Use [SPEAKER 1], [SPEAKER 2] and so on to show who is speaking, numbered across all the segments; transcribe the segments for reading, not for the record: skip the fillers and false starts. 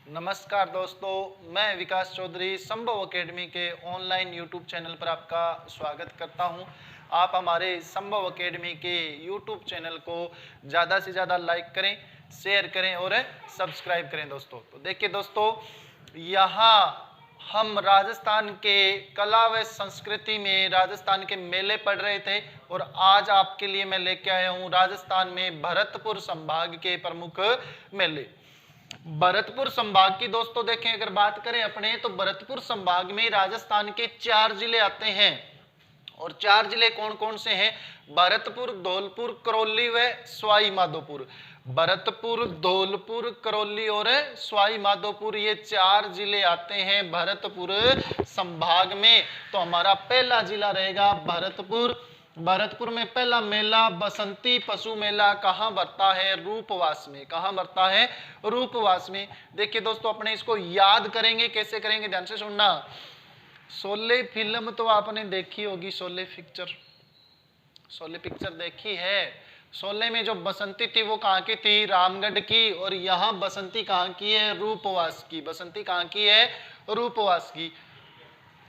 [SPEAKER 1] नमस्कार दोस्तों, मैं विकास चौधरी संभव एकेडमी के ऑनलाइन यूट्यूब चैनल पर आपका स्वागत करता हूं। आप हमारे संभव एकेडमी के यूट्यूब चैनल को ज़्यादा से ज़्यादा लाइक करें, शेयर करें और सब्सक्राइब करें दोस्तों। तो देखिए दोस्तों, यहाँ हम राजस्थान के कला व संस्कृति में राजस्थान के मेले पढ़ रहे थे और आज आपके लिए मैं लेके आया हूँ राजस्थान में भरतपुर संभाग के प्रमुख मेले। भरतपुर संभाग की दोस्तों देखें, अगर बात करें अपने, तो भरतपुर संभाग में राजस्थान के 4 जिले आते हैं। और 4 जिले कौन कौन से हैं? भरतपुर, धौलपुर, करौली व सवाई माधोपुर। भरतपुर, धौलपुर, करौली और सवाई माधोपुर, ये 4 जिले आते हैं भरतपुर संभाग में। तो हमारा पहला जिला रहेगा भरतपुर। भरतपुर में पहला मेला बसंती पशु मेला कहाँ बढ़ता है? रूपवास में। कहाँ बढ़ता है? रूपवास में। देखिए दोस्तों, अपने इसको याद करेंगे, कैसे करेंगे ध्यान से सुनना। शोले फिल्म तो आपने देखी होगी, शोले पिक्चर। शोले पिक्चर देखी है। शोले में जो बसंती थी वो कहाँ की थी? रामगढ़ की। और यहाँ बसंती कहाँ की है? रूपवास की। बसंती कहाँ की है? रूपवास की।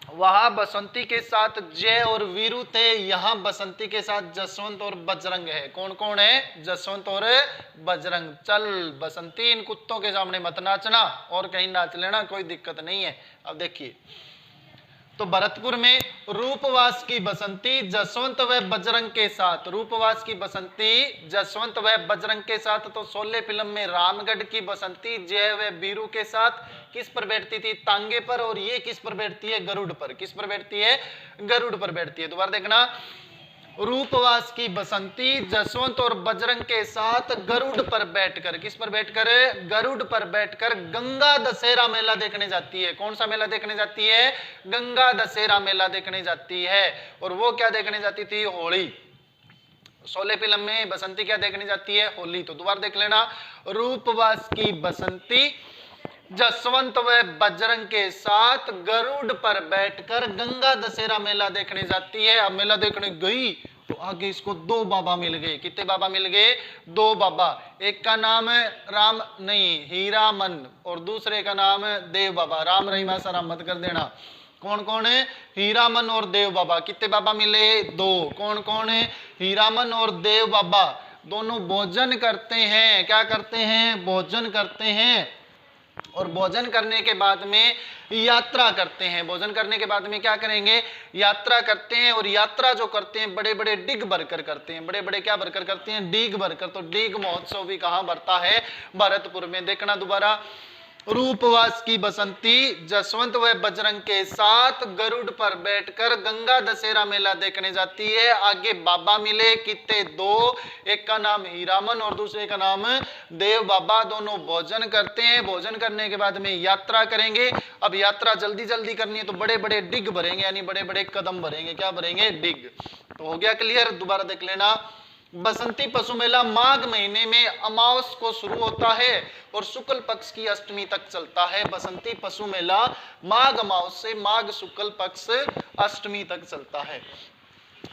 [SPEAKER 1] वहां बसंती के साथ जय और वीरू थे, यहाँ बसंती के साथ जसवंत और बजरंग है। कौन कौन है? जसवंत और बजरंग। चल बसंती, इन कुत्तों के सामने मत नाचना, और कहीं नाच लेना, कोई दिक्कत नहीं है। अब देखिए, तो भरतपुर में रूपवास की बसंती जसवंत व बजरंग के साथ। रूपवास की बसंती जसवंत व बजरंग के साथ। तो शोले फिल्म में रामगढ़ की बसंती जय व बीरू के साथ किस पर बैठती थी? तांगे पर। और ये किस पर बैठती है? गरुड़ पर। किस पर बैठती है? गरुड़ पर बैठती है। दोबारा देखना, रूपवास की बसंती जसवंत और बजरंग के साथ गरुड़ पर बैठकर, किस पर बैठकर? गरुड़ पर बैठकर गंगा दशहरा मेला देखने जाती है। कौन सा मेला देखने जाती है? गंगा दशहरा मेला देखने जाती है। और वो क्या देखने जाती थी? होली। शोले फिल्म में बसंती क्या देखने जाती है? होली। तो दोबारा देख लेना, रूपवास की बसंती जसवंत व बजरंग के साथ गरुड़ पर बैठकर गंगा दशहरा मेला देखने जाती है। अब मेला देखने गई तो आगे इसको 2 बाबा मिल गए। कितने बाबा मिल गए? 2 बाबा। एक का नाम है राम नहीं हीरामन, और दूसरे का नाम है देव बाबा। राम रहीमा सर मत कर देना। कौन कौन है? हीरामन और देव बाबा। कितने बाबा मिले? 2। कौन कौन है? हीरामन और देव बाबा। दोनों भोजन करते हैं। क्या करते हैं? भोजन करते हैं। और भोजन करने के बाद में यात्रा करते हैं। भोजन करने के बाद में क्या करेंगे? यात्रा करते हैं। और यात्रा जो करते हैं बड़े बड़े डिग भरकर करते हैं। बड़े बड़े क्या भरकर करते हैं? डिग भरकर। तो डिग महोत्सव भी कहाँ भरता है? भरतपुर में। देखना दोबारा, रूपवास की बसंती जसवंत व बजरंग के साथ गरुड़ पर बैठकर गंगा दशहरा मेला देखने जाती है। आगे बाबा मिले, कितने? 2। एक का नाम हीरामन और दूसरे का नाम देव बाबा। दोनों भोजन करते हैं। भोजन करने के बाद में यात्रा करेंगे। अब यात्रा जल्दी जल्दी करनी है तो बड़े बड़े डिग भरेंगे, यानी बड़े बड़े कदम भरेंगे। क्या भरेंगे? डिग। तो हो गया क्लियर। दोबारा देख लेना, बसंती पशु मेला माघ महीने में अमावस को शुरू होता है और शुक्ल पक्ष की अष्टमी तक चलता है। बसंती पशु मेला माघ अमावस से माघ शुक्ल पक्ष अष्टमी तक चलता है।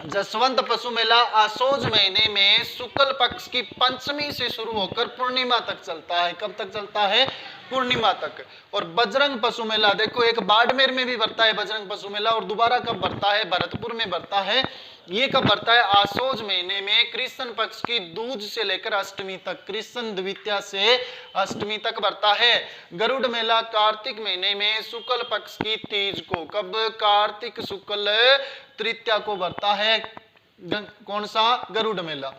[SPEAKER 1] जसवंत पशु मेला आसोज महीने में शुक्ल पक्ष की पंचमी से शुरू होकर पूर्णिमा तक चलता है। कब तक चलता है? पूर्णिमा तक। और बजरंग पशु मेला देखो, एक बाड़मेर में भी बढ़ता है बजरंग पशु मेला, और दोबारा कब बढ़ता है? भरतपुर में बढ़ता है। ये कब बढ़ता है? आसोज महीने में कृष्ण पक्ष की दूज से लेकर अष्टमी तक, कृष्ण द्वितीया से अष्टमी तक बढ़ता है। गरुड़ मेला कार्तिक महीने में शुक्ल पक्ष की तीज को, कब? कार्तिक शुक्ल तृतीया को बढ़ता है। कौन सा? गरुड़ मेला।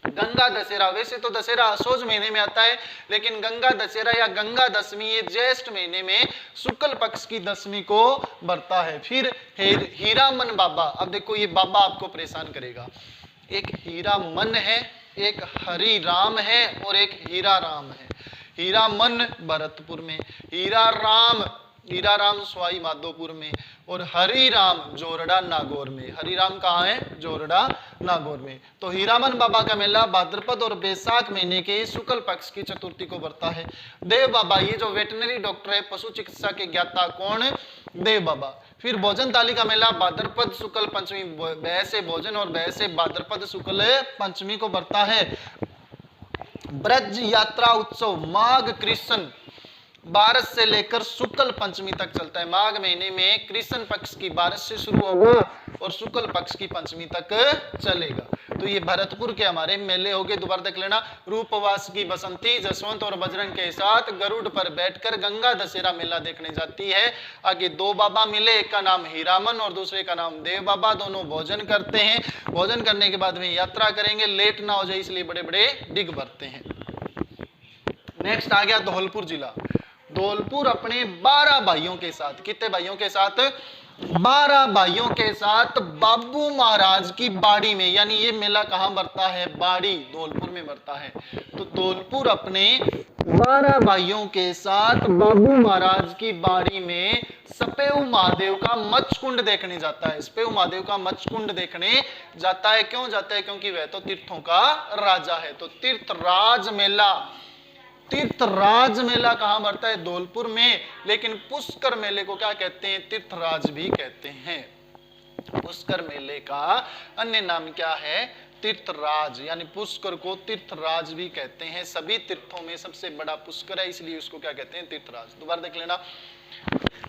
[SPEAKER 1] गंगा दशहरा, वैसे तो दशहरा असोज महीने में आता है, लेकिन गंगा दशहरा या गंगा दशमी ये ज्येष्ठ महीने में शुक्ल पक्ष की दशमी को बढ़ता है। फिर हीरामन बाबा। अब देखो, ये बाबा आपको परेशान करेगा। एक हीरामन है, एक हरि राम है और एक हीरा राम है। हीरामन भरतपुर में, हीरा राम सवाई माधोपुर में, और हरि राम जोरडा नागौर में। हरि राम कहाँ है? जोरडा नागौर में। तो हीरामन बाबा का मेला भाद्रपद और बैसाख महीने के शुक्ल पक्ष की चतुर्थी को बढ़ता है। देव बाबा, ये जो वेटनरी डॉक्टर है, पशु चिकित्सा के ज्ञाता, कौन? देव बाबा। फिर भोजन ताली का मेला भाद्रपद शुक्ल पंचमी, वह से भोजन और वह से भाद्रपद शुक्ल पंचमी को बढ़ता है। ब्रज यात्रा उत्सव माघ कृष्ण बारस से लेकर शुक्ल पंचमी तक चलता है। माघ महीने में कृष्ण पक्ष की बारस से शुरू होगा और शुक्ल पक्ष की पंचमी तक चलेगा। तो ये भरतपुर के हमारे मेले हो गए। दोबारा देख लेना, रूपवास की बसंती जसवंत और बजरंग के साथ गरुड़ पर बैठकर गंगा दशहरा मेला देखने जाती है। आगे दो बाबा मिले, एक का नाम हीरामन और दूसरे का नाम देव बाबा। दोनों भोजन करते हैं, भोजन करने के बाद में यात्रा करेंगे, लेट ना हो जाए इसलिए बड़े बड़े डिग भरते हैं। नेक्स्ट आ गया धौलपुर जिला। धौलपुर अपने 12 भाइयों के साथ, कितने भाइयों के साथ? 12 भाइयों के साथ बाबू महाराज की बाड़ी में, यानी ये मेला कहां बढ़ता है? बाड़ी, धौलपुर में बढ़ता है। तो धौलपुर अपने 12 भाइयों के साथ बाबू महाराज की बाड़ी में सपेव महादेव का मच्छकुंड देखने जाता है। सपेव महादेव का मच्छकुंड देखने जाता है। क्यों जाता है? क्योंकि वह तो तीर्थों का राजा है। तो तीर्थराज मेला, तीर्थराज मेला कहां बढ़ता है? धौलपुर में। लेकिन पुष्कर मेले को क्या कहते हैं? तीर्थराज भी कहते हैं। पुष्कर मेले का अन्य नाम क्या है? तीर्थराज, यानी पुष्कर को तीर्थराज भी कहते हैं। सभी तीर्थों में सबसे बड़ा पुष्कर है, इसलिए उसको क्या कहते हैं? तीर्थराज। दोबारा देख लेना,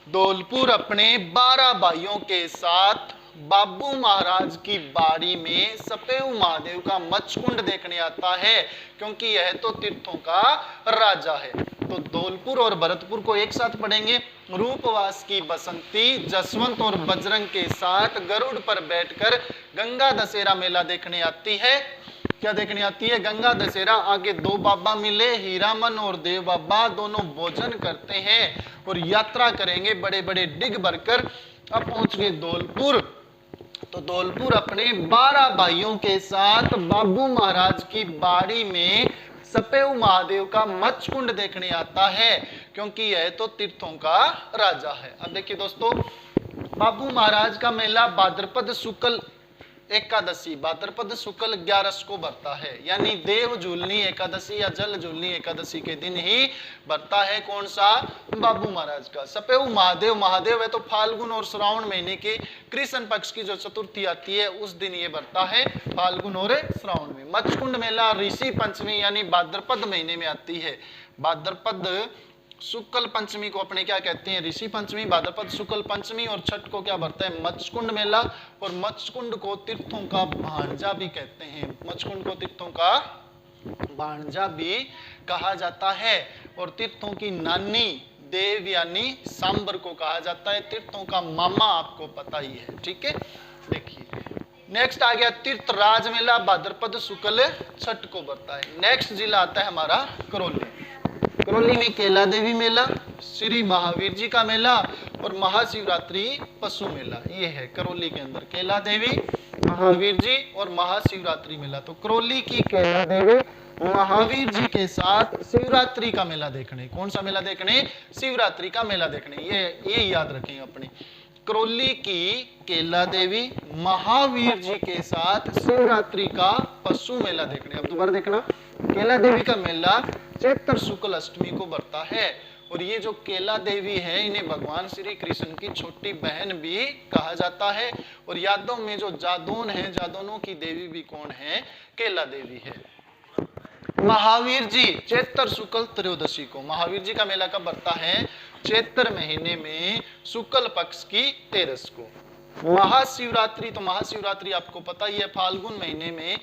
[SPEAKER 1] धौलपुर अपने 12 भाइयों के साथ बाबू महाराज की बाड़ी में सपेव महादेव का मच्छकुंड देखने आता है, क्योंकि यह तो तीर्थों का राजा है। तो धौलपुर और भरतपुर को एक साथ पढ़ेंगे। रूपवास की बसंती जसवंत और बजरंग के साथ गरुड़ पर बैठकर गंगा दशहरा मेला देखने आती है। क्या देखने आती है? गंगा दशहरा। आगे दो बाबा मिले, हीरामन और देव बाबा। दोनों भोजन करते हैं और यात्रा करेंगे बड़े बड़े डिग भरकर। अब पहुंच गए धौलपुर। तो धौलपुर अपने 12 भाइयों के साथ बाबू महाराज की बाड़ी में सपेव महादेव का मच्छकुंड देखने आता है, क्योंकि यह तो तीर्थों का राजा है। अब देखिए दोस्तों, बाबू महाराज का मेला भाद्रपद शुक्ल एकादशी, भाद्रपद शुक्ल 11 को बढ़ता है, यानी देव झूलनी एकादशी या जल झूलनी एकादशी के दिन ही बढ़ता है। कौन सा? बाबू महाराज का। सपेव महादेव, महादेव है तो फाल्गुन और श्रावण महीने के कृष्ण पक्ष की जो चतुर्थी आती है उस दिन ये बढ़ता है, फाल्गुन और श्रावण में। मच्छकुंड मेला ऋषि पंचमी यानी भाद्रपद महीने में आती है। भाद्रपद शुक्ल पंचमी को अपने क्या कहते हैं? ऋषि पंचमी। भाद्रपद शुक्ल पंचमी और छठ को क्या बढ़ता है? मच्छकुंड मेला। और मच्छकुंड को तीर्थों का भांजा भी कहते हैं। मच्छकुंड को तीर्थों का भांजा भी कहा जाता है। और तीर्थों की नानी देव यानी सांबर को कहा जाता है। तीर्थों का मामा आपको पता ही है, ठीक है। देखिए नेक्स्ट आ गया तीर्थराज मेला, भाद्रपद शुक्ल छठ को बढ़ता है। नेक्स्ट जिला आता है हमारा करौली। करौली में केला देवी मेला, श्री महावीर जी का मेला और महाशिवरात्रि पशु मेला, ये है करौली के अंदर। केला देवी, महावीर जी और महाशिवरात्रि मेला। तो करौली की केला देवी महावीर जी के साथ शिवरात्रि का मेला देखने। कौन सा मेला देखने? शिवरात्रि का मेला देखने। ये याद रखेंगे अपने। करौली की केला देवी महावीर जी के साथ शिवरात्रि का पशु मेला देखने। अब दोबारा देखना, केला देवी का मेला चैत्र शुक्ल अष्टमी को बढ़ता है। और ये जो केला देवी है, इन्हें भगवान श्री कृष्ण की छोटी बहन भी कहा जाता है। और यादव में जो जादौन है, जादौनों की देवी भी कौन है? केला देवी है। महावीर जी चैत्र शुक्ल त्रयोदशी को, महावीर जी का मेला कब बढ़ता है? चैत्र महीने में शुक्ल पक्ष की 13 को। महाशिवरात्रि, तो महाशिवरात्रि आपको पता ही है, फाल्गुन महीने में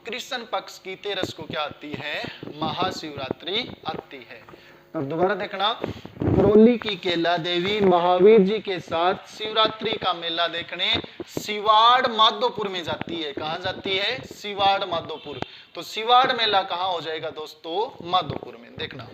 [SPEAKER 1] कृष्ण पक्ष की 13 को क्या आती है? महाशिवरात्रि आती है। अब दोबारा देखना, करौली की केला देवी महावीर जी के साथ शिवरात्रि का मेला देखने सिवाड़ माधोपुर में जाती है। कहां जाती है? सिवाड़ माधोपुर। तो सिवाड़ मेला कहां हो जाएगा दोस्तों? माधोपुर में। देखना,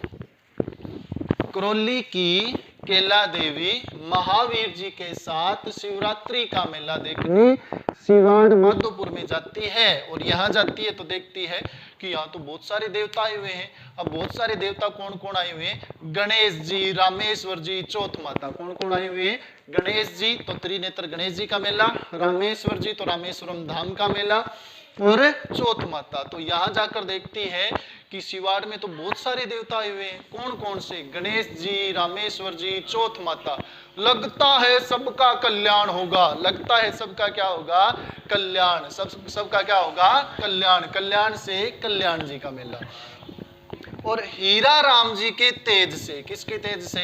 [SPEAKER 1] करौली की केला देवी महावीर जी के साथ शिवरात्रि का मेला देखने सिवाड़ माधोपुर में जाती है। और यहाँ जाती है तो देखती है कि यहाँ तो बहुत सारे देवता आए हुए हैं। अब बहुत सारे देवता कौन कौन आए हुए हैं? गणेश जी, रामेश्वर जी, चौथ माता। कौन कौन आए हुए हैं? गणेश जी तो त्रिनेत्र गणेश जी का मेला, रामेश्वर जी तो रामेश्वरम धाम का मेला और चौथ माता। तो यहाँ जाकर देखती है कि सिवाड़ में तो बहुत सारे देवता आए हुए हैं। कौन कौन से? गणेश जी, रामेश्वर जी, चौथ माता। लगता है सबका कल्याण होगा। लगता है सबका क्या होगा? कल्याण। सबका क्या होगा? कल्याण। कल्याण से कल्याण जी का मेला। और हीरा राम जी के तेज से, किसके तेज से?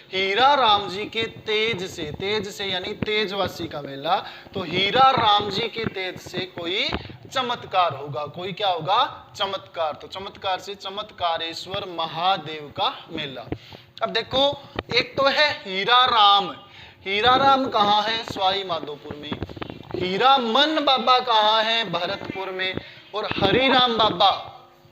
[SPEAKER 1] हीरा राम जी के तेज से यानी तेजवासी का मेला। तो हीरा राम जी के तेज से कोई चमत्कार होगा, कोई क्या होगा? चमत्कार। तो चमत्कार से चमत्कारेश्वर महादेव का मेला। अब देखो, एक तो है हीरा राम। हीरा राम कहाँ है? सवाई माधोपुर में। हीरा मन बाबा कहाँ है? भरतपुर में। और हरि राम बाबा,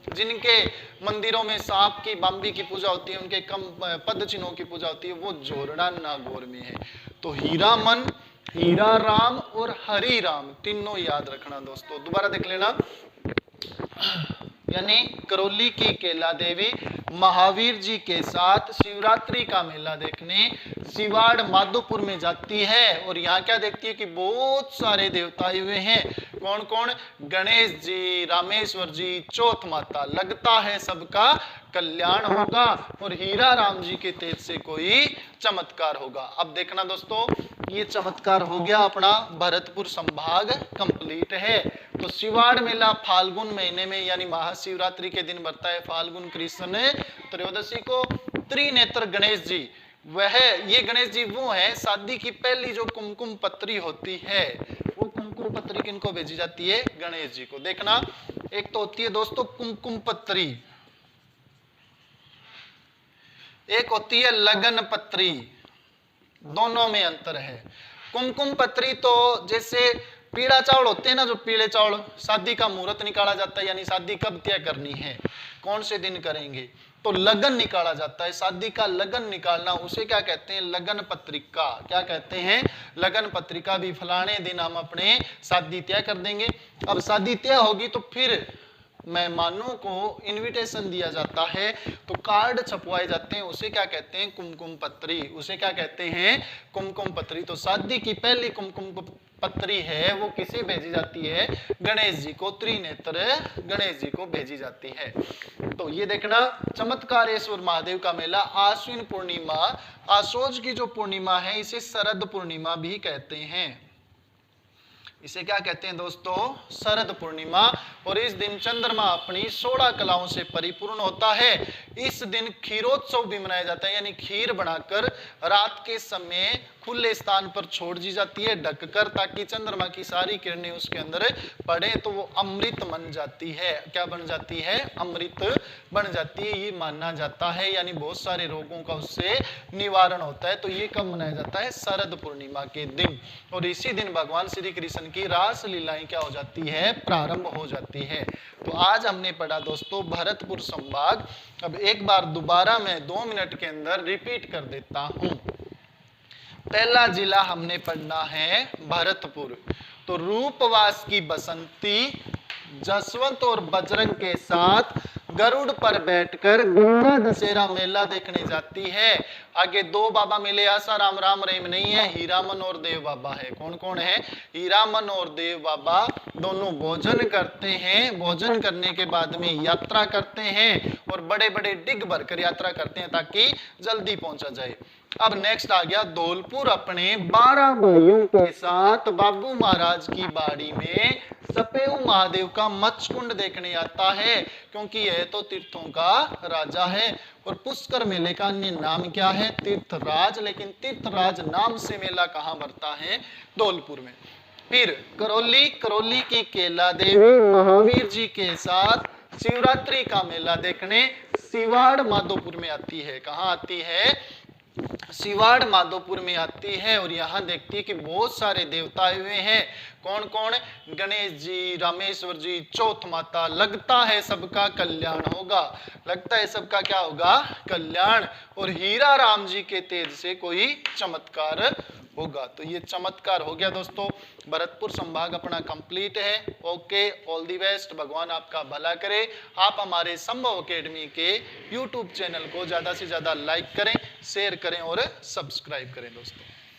[SPEAKER 1] जिनके मंदिरों में सांप की, बाम्बी की पूजा होती है, उनके कम पद चिन्हों की पूजा होती है, वो जोरडा नागौर में है। तो हीरा मन, हीरा राम और हरि राम तीनों याद रखना दोस्तों। दोबारा देख लेना। यानी करौली की केला देवी महावीर जी के साथ शिवरात्रि का मेला देखने सिवाड़ माधोपुर में जाती है। और यहाँ क्या देखती है कि बहुत सारे देवता आए हुए हैं। कौन कौन? गणेश जी, रामेश्वर जी, चौथ माता। लगता है सबका कल्याण होगा और हीरा राम जी के तेज से कोई चमत्कार होगा। अब देखना दोस्तों, ये चमत्कार हो गया अपना भरतपुर संभाग कंप्लीट है। तो सिवाड़ मेला फाल्गुन महीने में यानी महाशिवरात्रि के दिन बढ़ता है, फाल्गुन कृष्ण त्रयोदशी को। त्रिनेत्र गणेश जी, वह ये गणेश जी वो है, शादी की पहली जो कुमकुम पत्री होती है, वो कुमकुम पत्री किनको भेजी जाती है? गणेश जी को। देखना, एक तो होती है दोस्तों कुमकुम पत्री, एक होती है लगन पत्री। दोनों में अंतर है। कुमकुम पत्री तो जैसे पीला चावल होते हैं ना, जो पीले चावल, शादी का मुहूर्त निकाला जाता है, यानी शादी कब तय करनी है, कौन से दिन करेंगे, तो लगन निकाला जाता है। शादी का लगन निकालना, उसे क्या कहते हैं? लगन पत्रिका। क्या कहते हैं? लगन पत्रिका। भी फलाने दिन हम अपने शादी तय कर देंगे। अब शादी तय होगी तो फिर मेहमानों को इनविटेशन दिया जाता है, तो कार्ड छपवाए जाते हैं, उसे क्या कहते हैं? कुमकुम पत्री। उसे क्या कहते हैं? कुमकुम पत्री। तो शादी की पहली कुमकुम पत्री है वो किसे भेजी जाती है? गणेश जी को, त्रिनेत्र गणेश जी को भेजी जाती है। तो ये देखना, चमत्कारेश्वर महादेव का मेला आश्विन पूर्णिमा, आशोज की जो पूर्णिमा है, इसे शरद पूर्णिमा भी कहते हैं। इसे क्या कहते हैं दोस्तों? शरद पूर्णिमा। और इस दिन चंद्रमा अपनी 16 कलाओं से परिपूर्ण होता है। इस दिन खीरोत्सव भी मनाया जाता है, यानी खीर बनाकर रात के समय खुले स्थान पर छोड़ दी जाती है ढककर, ताकि चंद्रमा की सारी किरणें उसके अंदर पड़े तो वो अमृत बन जाती है। क्या बन जाती है? अमृत बन जाती है, ये माना जाता है। यानी बहुत सारे रोगों का उससे निवारण होता है। तो ये कब मनाया जाता है? शरद पूर्णिमा के दिन। और इसी दिन भगवान श्री कृष्ण की रास लीलाएं क्या हो जाती है? प्रारंभ हो जाती है। तो आज हमने पढ़ा दोस्तों भरतपुर संभाग। अब एक बार दोबारा मैं 2 मिनट के अंदर रिपीट कर देता हूं। पहला जिला हमने पढ़ना है भरतपुर। तो रूपवास की बसंती जसवंत और बजरंग के साथ गरुड़ पर बैठकर गंगा दशहरा मेला देखने जाती है। आगे 2 बाबा मिले, आसाराम राम रहीम नहीं है, हीरामन और देव बाबा है। कौन कौन है? हीरामन और देव बाबा दोनों भोजन करते हैं। भोजन करने के बाद में यात्रा करते हैं और बड़े बड़े डिग भरकर यात्रा करते हैं ताकि जल्दी पहुंचा जाए। अब नेक्स्ट आ गया धौलपुर अपने 12 भाइयों के साथ बाबू महाराज की बाड़ी में सपेऊ महादेव का मत्स्यकुंड देखने आता है, क्योंकि यह तो तीर्थों का राजा है। और पुष्कर मेले का अन्य नाम क्या है? तीर्थराज। लेकिन तीर्थराज नाम से मेला कहाँ भरता है? धौलपुर में। फिर करौली की केला देवी महावीर जी के साथ शिवरात्रि का मेला देखने सिवाड़ माधोपुर में आती है। कहाँ आती है? सिवाड़ माधोपुर में आती है। और यहाँ देखती है कि बहुत सारे देवता आए हुए हैं। कौन कौन? गणेश जी, रामेश्वर जी, चौथ माता। लगता है सबका कल्याण होगा। लगता है सबका क्या होगा? कल्याण। और हीरा राम जी के तेज से कोई चमत्कार होगा। तो ये चमत्कार हो गया दोस्तों। भरतपुर संभाग अपना कंप्लीट है। Okay, all the best. भगवान आपका भला करे। आप हमारे संभव एकेडमी के यूट्यूब चैनल को ज्यादा से ज्यादा लाइक करें, शेयर करें और सब्सक्राइब करें दोस्तों।